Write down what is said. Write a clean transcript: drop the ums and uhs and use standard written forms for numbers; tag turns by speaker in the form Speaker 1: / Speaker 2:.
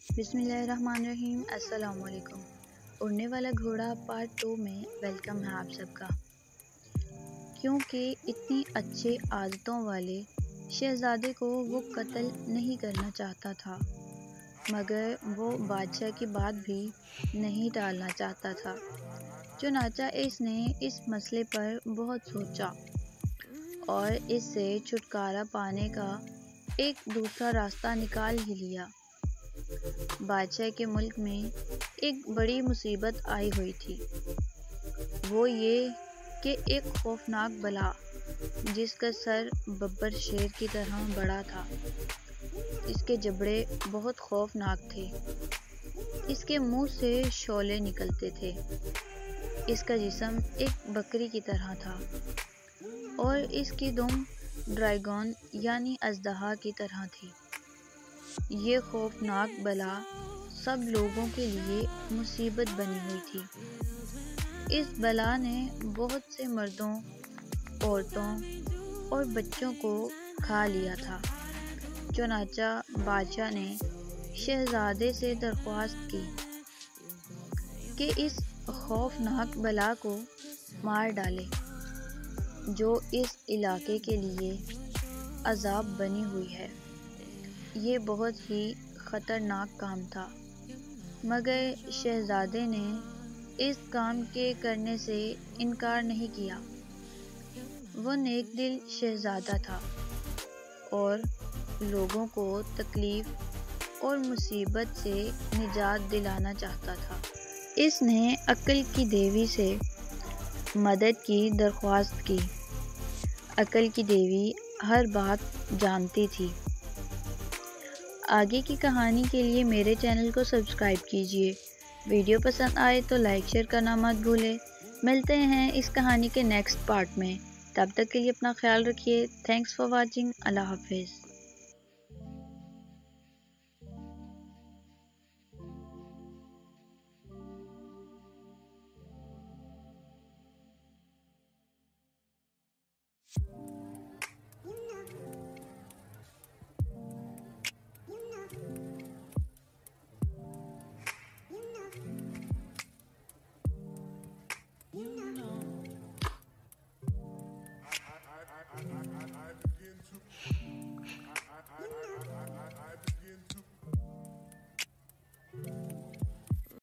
Speaker 1: بسم اللہ الرحمن الرحیم۔ السلام علیکم۔ اڑنے والا گھوڑا پارٹ 2 میں ویلکم ہے آپ سب کا۔ کیونکہ اتنی اچھے عادتوں والے شہزادے کو وہ قتل نہیں کرنا چاہتا تھا، مگر وہ بادشاہ کی بات بھی نہیں ٹالنا چاہتا تھا۔ چنانچہ اس نے اس مسئلے پر بہت سوچا اور اس سے چھٹکارا پانے کا ایک دوسرا راستہ نکال ہی لیا۔ بادشاہ کے ملک میں ایک بڑی مصیبت آئی ہوئی تھی، وہ یہ کہ ایک خوفناک بلا جس کا سر ببر شیر کی طرح بڑا تھا، اس کے جبڑے بہت خوفناک تھے، اس کے منہ سے شعلے نکلتے تھے، اس کا جسم ایک بکری کی طرح تھا اور اس کی دم ڈریگن یعنی اژدہا کی طرح تھی۔ یہ خوفناک بلا سب لوگوں کے لیے مصیبت بنی ہوئی تھی۔ اس بلا نے بہت سے مردوں، عورتوں اور بچوں کو کھا لیا تھا۔ چنانچہ بادشاہ نے شہزادے سے درخواست کی کہ اس خوفناک بلا کو مار ڈالے جو اس علاقے کے لیے عذاب بنی ہوئی ہے۔ یہ بہت ہی خطرناک کام تھا، مگر شہزادے نے اس کام کے کرنے سے انکار نہیں کیا۔ وہ نیک دل شہزادہ تھا اور لوگوں کو تکلیف اور مصیبت سے نجات دلانا چاہتا تھا۔ اس نے عقل کی دیوی سے مدد کی درخواست کی۔ عقل کی دیوی ہر بات جانتی تھی۔ آگے کی کہانی کے لیے میرے چینل کو سبسکرائب کیجیے۔ ویڈیو پسند آئے تو لائک شیئر کرنا مت بھولے۔ ملتے ہیں اس کہانی کے نیکسٹ پارٹ میں، تب تک کے لیے اپنا خیال رکھیے۔ Thanks for watching. اللہ حافظ۔